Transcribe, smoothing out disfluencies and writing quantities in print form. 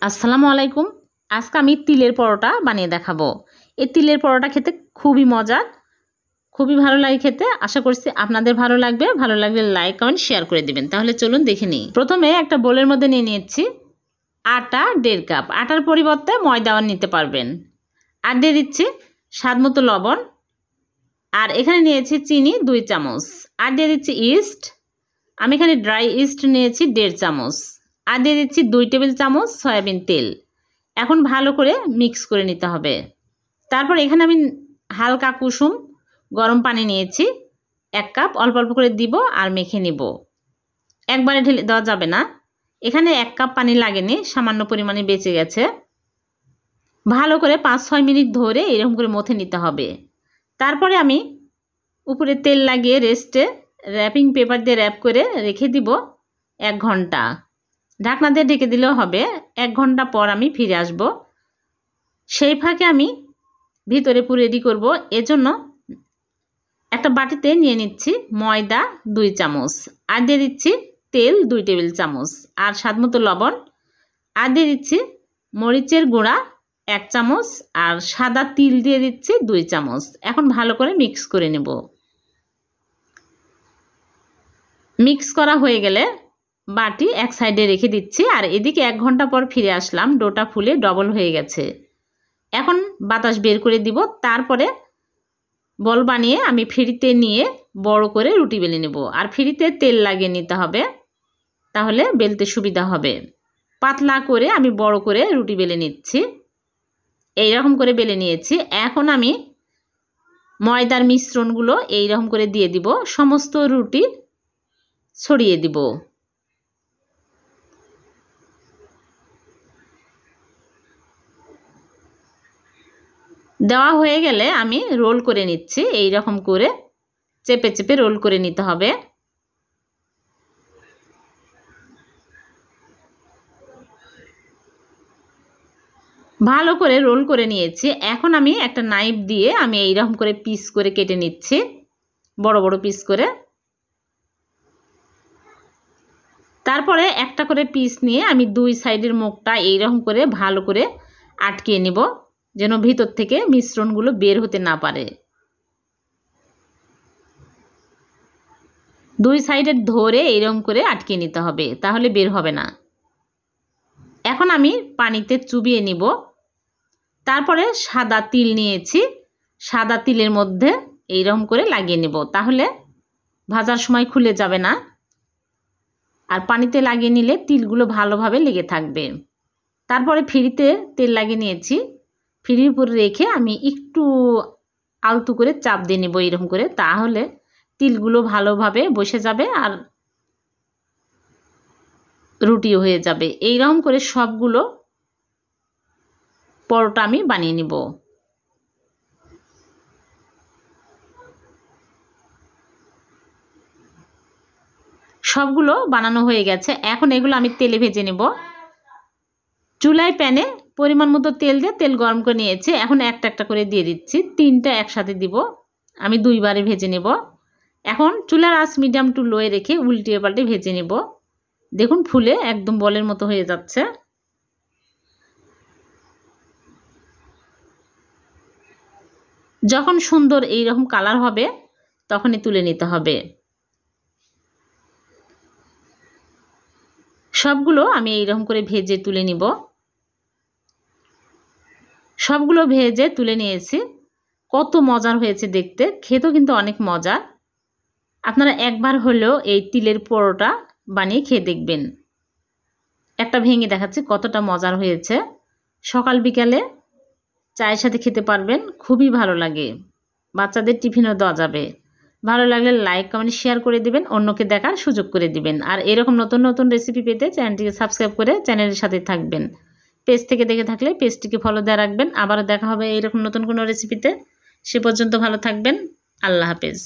আসসালামু আলাইকুম। আজকে আমি তিলের পরোটা বানিয়ে দেখাবো। এই তিলের পরোটা খেতে খুবই মজার, খুবই ভালো লাগে খেতে। আশা করছি আপনাদের ভালো লাগবে। ভালো লাগলে লাইক কমেন্ট শেয়ার করে দিবেন। তাহলে চলুন দেখে নিই। প্রথমে একটা বোলের মধ্যে নিয়ে নিয়েছি আটা 1.5 কাপ। আটার পরিবর্তে ময়দাও নিতে পারবেন। আর দিয়ে দিচ্ছি স্বাদ মতো লবণ। আর এখানে নিয়েছি চিনি 2 চামচ। আর দিয়ে দিচ্ছি ইস্ট। আমি এখানে ড্রাই ইস্ট নিয়েছি 1.5 চামচ। আর দিয়ে দিচ্ছি 2 টেবিল চামচ সয়াবিন তেল। এখন ভালো করে মিক্স করে নিতে হবে। তারপর এখানে আমি হালকা কুসুম গরম পানি নিয়েছি 1 কাপ। অল্প অল্প করে দিব আর মেখে নিব। একবারে ঢেলে দেওয়া যাবে না। এখানে 1 কাপ পানি লাগেনি, সামান্য পরিমাণে বেঁচে গেছে। ভালো করে 5-6 মিনিট ধরে এরকম করে মথে নিতে হবে। তারপরে আমি উপরে তেল লাগিয়ে রেস্টে র্যাপিং পেপার দিয়ে র্যাপ করে রেখে দিব 1 ঘন্টা। ঢাকনা দিয়ে ঢেকে দিলেও হবে। 1 ঘন্টা পর আমি ফিরে আসব। সেই ফাঁকে আমি ভিতরে পুরো রেডি করব। এজন্য একটা বাটিতে নিয়ে নিচ্ছি ময়দা 2 চামচ। আর দিয়ে দিচ্ছি তেল 2 টেবিল চামচ। আর স্বাদমতো লবণ। আর দিয়ে দিচ্ছি মরিচের গুঁড়া 1 চামচ। আর সাদা তিল দিয়ে দিচ্ছি 2 চামচ। এখন ভালো করে মিক্স করে নেব। মিক্স করা হয়ে গেলে বাটি এক সাইডে রেখে দিচ্ছি। আর এদিকে 1 ঘন্টা পর ফিরে আসলাম। ডোটা ফুলে ডবল হয়ে গেছে। এখন বাতাস বের করে দিব। তারপরে বল বানিয়ে আমি ফিরিতে নিয়ে বড় করে রুটি বেলে নেব। আর ফিরিতে তেল লাগিয়ে নিতে হবে, তাহলে বেলতে সুবিধা হবে। পাতলা করে আমি বড় করে রুটি বেলে নিচ্ছি। এইরকম করে বেলে নিয়েছি। এখন আমি ময়দার মিশ্রণগুলো এইরকম করে দিয়ে দিব। সমস্ত রুটি ছড়িয়ে দিব। দেওয়া হয়ে গেলে আমি রোল করে নিচ্ছি। এই রকম করে চেপে চেপে রোল করে নিতে হবে। ভালো করে রোল করে নিয়েছি। এখন আমি একটা নাইফ দিয়ে আমি এই রকম করে পিস করে কেটে নিচ্ছি, বড় বড় পিস করে। তারপরে একটা করে পিস নিয়ে আমি 2 সাইডের মুখটা এই রকম করে ভালো করে আটকিয়ে নিব, যেন ভিতর থেকে মিশ্রণগুলো বের হতে না পারে। 2 সাইডে ধরে এইরকম করে আটকিয়ে নিতে হবে, তাহলে বের হবে না। এখন আমি পানিতে চুবিয়ে নিব। তারপরে সাদা তিল নিয়েছি। সাদা তিলের মধ্যে এইরকম করে লাগিয়ে নেব, তাহলে ভাজার সময় খুলে যাবে না। আর পানিতে লাগিয়ে নিলে তিলগুলো ভালোভাবে লেগে থাকবে। তারপরে ফিরিতে তেল লাগিয়ে নিয়েছি। ফিরির উপরে রেখে আমি একটু আলতু করে চাপ দিয়ে নেব এরকম করে, তাহলে তিলগুলো ভালোভাবে বসে যাবে আর রুটিও হয়ে যাবে। এইরকম করে সবগুলো পরোটা আমি বানিয়ে নিব। সবগুলো বানানো হয়ে গেছে। এখন এগুলো আমি তেলে ভেজে নেব। চুলায় প্যানে পরিমাণ মতো তেল দিয়ে তেল গরম করে নিয়েছি। এখন একটা একটা করে দিয়ে দিচ্ছি। 3টা একসাথে দিব। আমি 2 বারে ভেজে নেব। এখন চুলার আঁচ মিডিয়াম টু লোয়ে রেখে উল্টিয়ে পাল্টে ভেজে নেব। দেখুন ফুলে একদম বলের মতো হয়ে যাচ্ছে। যখন সুন্দর এইরকম কালার হবে তখনই তুলে নিতে হবে। সবগুলো আমি এইরকম করে ভেজে তুলে নিব। সবগুলো ভেজে তুলে নিয়েছি। কত মজার হয়েছে দেখতে, খেতেও কিন্তু অনেক মজা। আপনারা একবার হলেও এই তিলের পরোটা বানিয়ে খেয়ে দেখবেন। একটা ভেঙে দেখাচ্ছি কতটা মজার হয়েছে। সকাল বিকালে চায়ের সাথে খেতে পারবেন, খুবই ভালো লাগে। বাচ্চাদের টিফিনও দেওয়া যাবে। ভালো লাগলে লাইক কমেন্ট শেয়ার করে দিবেন, অন্যকে দেখার সুযোগ করে দিবেন। আর এরকম নতুন নতুন রেসিপি পেতে চ্যানেলটিকে সাবস্ক্রাইব করে চ্যানেলের সাথে থাকবেন। পেজ থেকে দেখে থাকলে পেজটিকে ফলো দিয়ে রাখবেন। আবারও দেখা হবে এইরকম নতুন কোনো রেসিপিতে। সে পর্যন্ত ভালো থাকবেন। আল্লাহ হাফেজ।